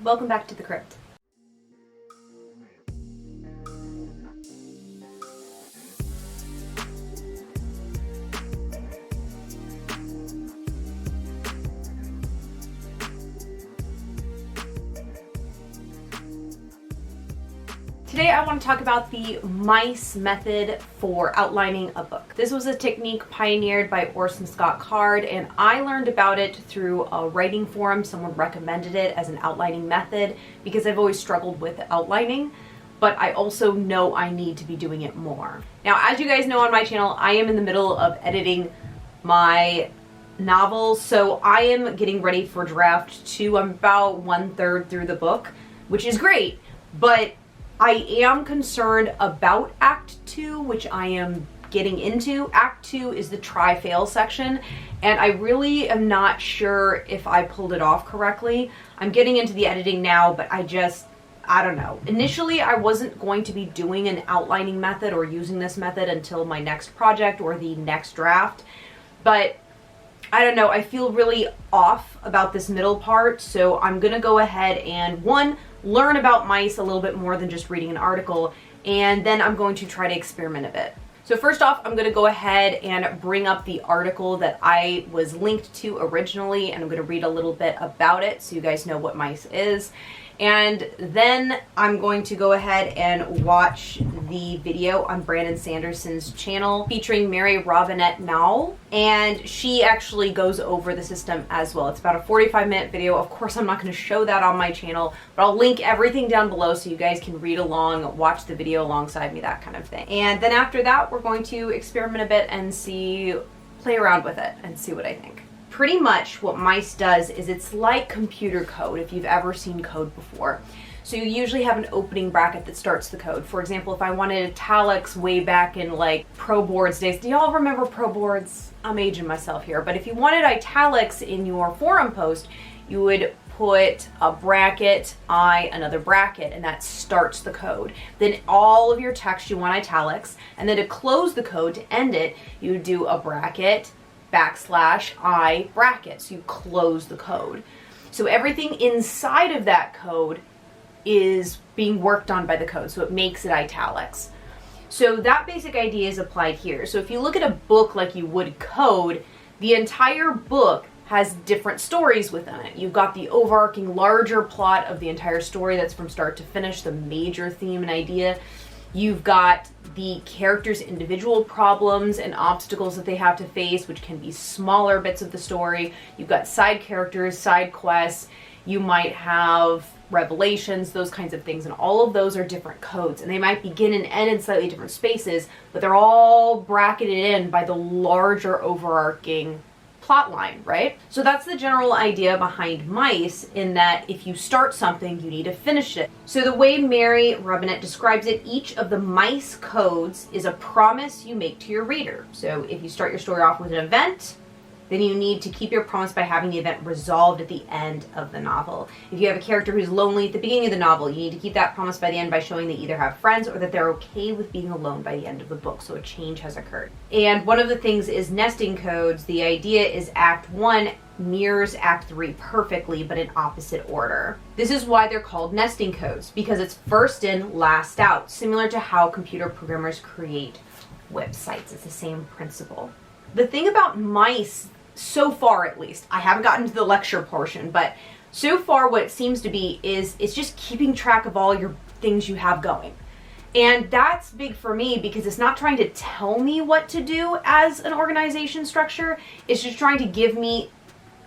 welcome back to the crypt. Today I want to talk about the M.I.C.E method for outlining a book. This was a technique pioneered by Orson Scott Card, and I learned about it through a writing forum. Someone recommended it as an outlining method because I've always struggled with outlining, but I also know I need to be doing it more. Now, as you guys know on my channel, I am in the middle of editing my novel, so I am getting ready for draft 2. I'm about 1/3 through the book, which is great, but I am concerned about Act 2, which I am getting into. Act 2 is the try-fail section, and I really am not sure if I pulled it off correctly. I'm getting into the editing now, but I don't know. Initially, I wasn't going to be doing an outlining method or using this method until my next project or the next draft, but I don't know, I feel really off about this middle part, so I'm gonna go ahead and learn about M.I.C.E a little bit more than just reading an article, and then I'm going to try to experiment a bit. So first off, I'm going to go ahead and bring up the article that I was linked to originally, and I'm going to read a little bit about it so you guys know what M.I.C.E is. And then I'm going to go ahead and watch the video on Brandon Sanderson's channel featuring Mary Robinette now, and she actually goes over the system as well. It's about a 45-minute video. Of course, I'm not going to show that on my channel, but I'll link everything down below so you guys can read along, watch the video alongside me, that kind of thing. And then after that, we're going to experiment a bit and play around with it and see what I think. Pretty much what M.I.C.E does is it's like computer code, if you've ever seen code before. So you usually have an opening bracket that starts the code. For example, if I wanted italics way back in like Pro Boards days, do y'all remember Pro Boards? I'm aging myself here, but if you wanted italics in your forum post, you would put a bracket, another bracket, and that starts the code. Then all of your text you want italics, and then to close the code, to end it, you would do a bracket, /I bracket, so you close the code. So everything inside of that code is being worked on by the code, so it makes it italics. So that basic idea is applied here. So if you look at a book like you would code, the entire book has different stories within it. You've got the overarching larger plot of the entire story that's from start to finish, the major theme and idea. You've got the characters' individual problems and obstacles that they have to face, which can be smaller bits of the story. You've got side characters, side quests. You might have revelations, those kinds of things, and all of those are different codes, and they might begin and end in slightly different spaces, but they're all bracketed in by the larger overarching plot line, right? So that's the general idea behind M.I.C.E in that if you start something, you need to finish it. So the way Mary Robinette describes it, each of the M.I.C.E codes is a promise you make to your reader. So if you start your story off with an event, then you need to keep your promise by having the event resolved at the end of the novel. If you have a character who's lonely at the beginning of the novel, you need to keep that promise by the end by showing they either have friends or that they're okay with being alone by the end of the book, so a change has occurred. And one of the things is nesting codes. The idea is Act 1 mirrors Act 3 perfectly, but in opposite order. This is why they're called nesting codes, because it's first in, last out, similar to how computer programmers create websites. It's the same principle. The thing about M.I.C.E, so far at least, I haven't gotten to the lecture portion, but so far what it seems to be is it's just keeping track of all your things you have going. And that's big for me because it's not trying to tell me what to do as an organization structure. It's just trying to give me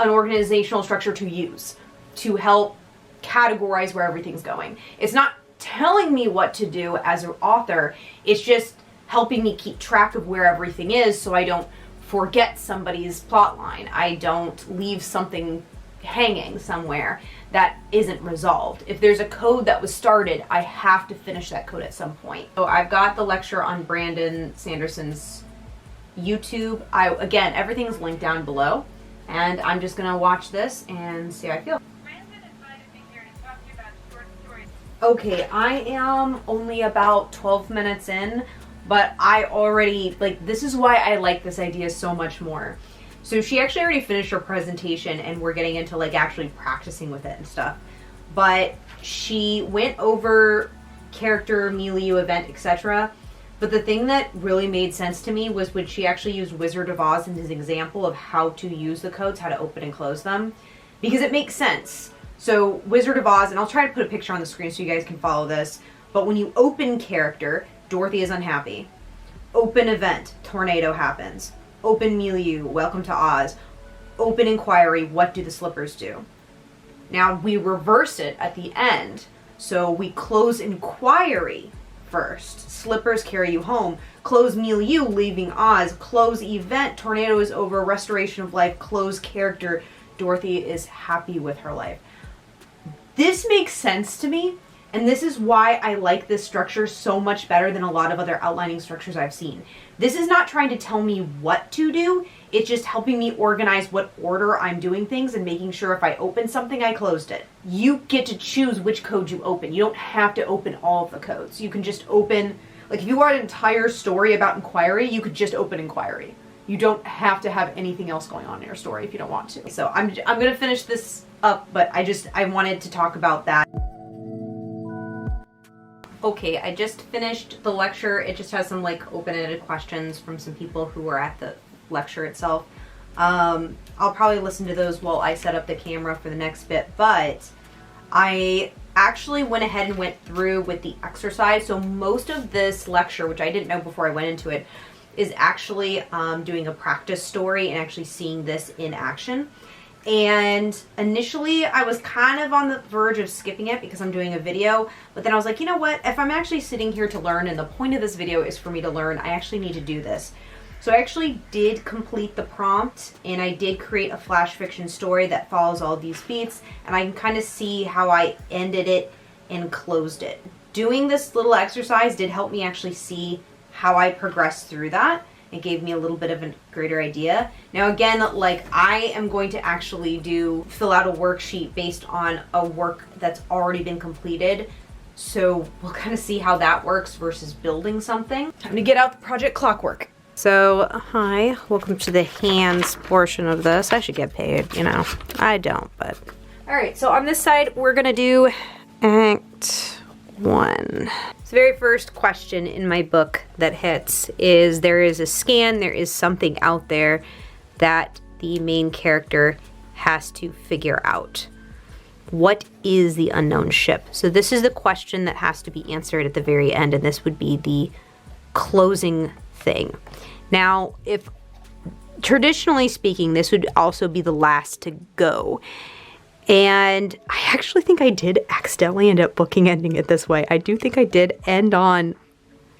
an organizational structure to use to help categorize where everything's going. It's not telling me what to do as an author. It's just helping me keep track of where everything is so I don't forget somebody's plot line. I don't leave something hanging somewhere that isn't resolved. If there's a code that was started, I have to finish that code at some point. So I've got the lecture on Brandon Sanderson's YouTube. Again, everything's linked down below, and I'm just gonna watch this and see how I feel. Brandon invited me here to talk to you about short stories. Okay, I am only about 12 minutes in, but I already, this is why I like this idea so much more. So she actually already finished her presentation and we're getting into actually practicing with it and stuff. but she went over character, milieu, event, etc. But the thing that really made sense to me was when she actually used Wizard of Oz in his example of how to use the codes, how to open and close them, because it makes sense. So Wizard of Oz, and I'll try to put a picture on the screen so you guys can follow this, but when you open character, Dorothy is unhappy. Open event, tornado happens. Open milieu, welcome to Oz. Open inquiry, what do the slippers do? Now we reverse it at the end. So we close inquiry first. Slippers carry you home. Close milieu, leaving Oz. Close event, tornado is over, restoration of life. Close character, Dorothy is happy with her life. This makes sense to me, and this is why I like this structure so much better than a lot of other outlining structures I've seen. This is not trying to tell me what to do, it's just helping me organize what order I'm doing things and making sure if I open something, I closed it. You get to choose which code you open. You don't have to open all of the codes. You can just open, like if you want an entire story about inquiry, you could just open inquiry. You don't have to have anything else going on in your story if you don't want to. So I'm gonna finish this up, but I wanted to talk about that. Okay, I just finished the lecture. It just has some like open-ended questions from some people who were at the lecture itself. I'll probably listen to those while I set up the camera for the next bit, but I actually went ahead and went through with the exercise. So most of this lecture, which I didn't know before I went into it, is actually doing a practice story and actually seeing this in action. And initially I was kind of on the verge of skipping it because I'm doing a video, but then I was like, you know what, if I'm actually sitting here to learn and the point of this video is for me to learn, I actually need to do this. So I actually did complete the prompt and I did create a flash fiction story that follows all these beats, and I can kind of see how I ended it and closed it. Doing this little exercise did help me actually see how I progressed through that. It gave me a little bit of a greater idea. Now again, like I am going to actually fill out a worksheet based on a work that's already been completed. So we'll kind of see how that works versus building something. Time to get out the project clockwork. So, hi, welcome to the hands portion of this. I should get paid, you know, I don't, but. All right, so on this side, we're gonna do Act 1. The very first question in my book that hits is there is a scan, there is something out there that the main character has to figure out. What is the unknown ship? So this is the question that has to be answered at the very end, and this would be the closing thing. Now, if traditionally speaking, this would also be the last to go. And I actually think I did accidentally end up ending it this way. I do think I did end on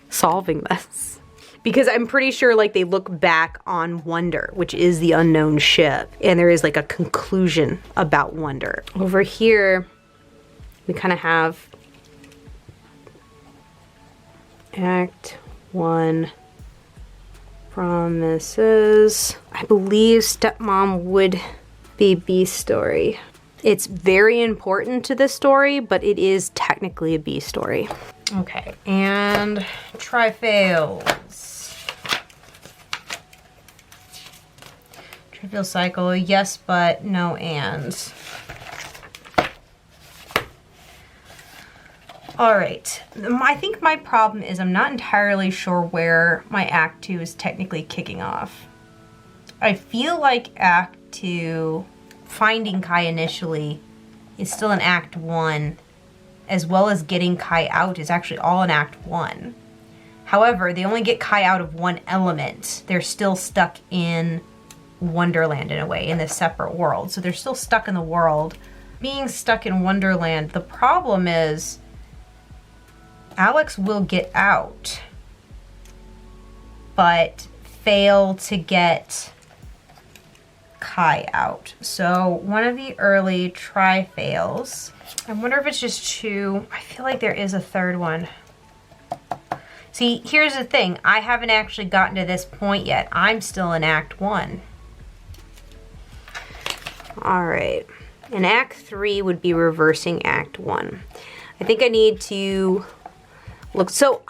solving this. Because I'm pretty sure like they look back on Wonder, which is the unknown ship. And there is like a conclusion about Wonder. Over here, we kind of have Act 1 promises. I believe Stepmom would be B story. It's very important to this story, but it is technically a B story. Okay, and tri-fails. Trivial cycle, yes, but no ands. All right, I think my problem is I'm not entirely sure where my Act 2 is technically kicking off. I feel like Act 2, finding Kai initially, is still in Act 1, as well as getting Kai out is actually all in Act 1. However, they only get Kai out of one element. They're still stuck in Wonderland in a way, in this separate world. So they're still stuck in the world. Being stuck in Wonderland, the problem is Alex will get out, but fail to get Kai out. So one of the early tri-fails. I wonder if it's just 2. I feel like there is a third one. See, here's the thing. I haven't actually gotten to this point yet. I'm still in Act 1. All right. And Act 3 would be reversing Act 1. I think I need to look. So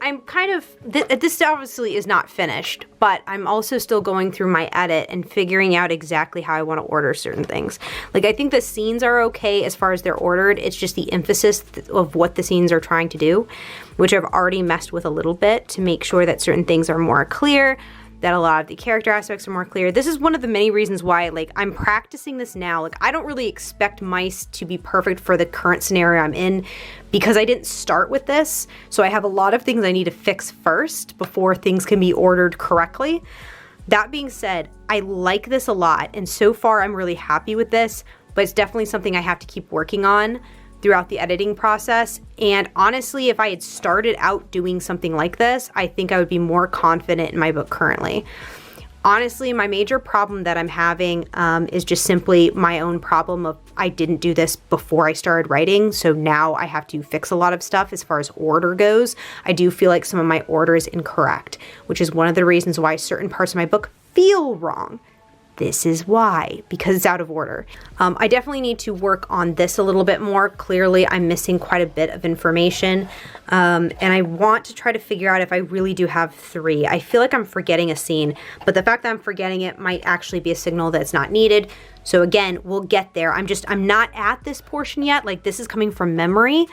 I'm kind of, this obviously is not finished, but I'm also still going through my edit and figuring out exactly how I want to order certain things. Like, I think the scenes are okay as far as they're ordered. It's just the emphasis of what the scenes are trying to do, which I've already messed with a little bit to make sure that certain things are more clear, that a lot of the character aspects are more clear. This is one of the many reasons why, like, I'm practicing this now. Like, I don't really expect mice to be perfect for the current scenario I'm in because I didn't start with this. So I have a lot of things I need to fix first before things can be ordered correctly. That being said, I like this a lot, and so far I'm really happy with this, but it's definitely something I have to keep working on throughout the editing process. And honestly, if I had started out doing something like this, I think I would be more confident in my book currently. Honestly, my major problem that I'm having is just simply my own problem of I didn't do this before I started writing, so now I have to fix a lot of stuff as far as order goes. I do feel like some of my order is incorrect, which is one of the reasons why certain parts of my book feel wrong. This is why, because it's out of order. I definitely need to work on this a little bit more. Clearly, I'm missing quite a bit of information, and I want to try to figure out if I really do have 3. I feel like I'm forgetting a scene, but the fact that I'm forgetting it might actually be a signal that it's not needed. So again, we'll get there. I'm not at this portion yet. Like, this is coming from memory,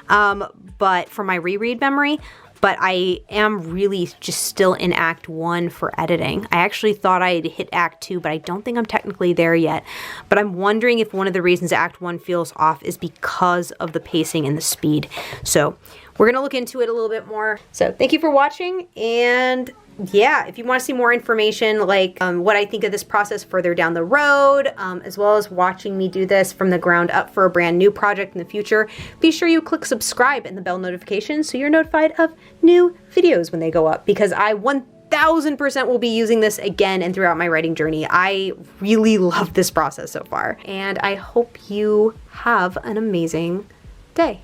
but from my reread memory. But I am really just still in Act 1 for editing. I actually thought I had hit Act 2, but I don't think I'm technically there yet. But I'm wondering if one of the reasons Act 1 feels off is because of the pacing and the speed. So we're gonna look into it a little bit more. So thank you for watching, and yeah, if you want to see more information, like what I think of this process further down the road, as well as watching me do this from the ground up for a brand new project in the future, be sure you click subscribe and the bell notification so you're notified of new videos when they go up, because I 1000% will be using this again and throughout my writing journey. I really love this process so far, and I hope you have an amazing day.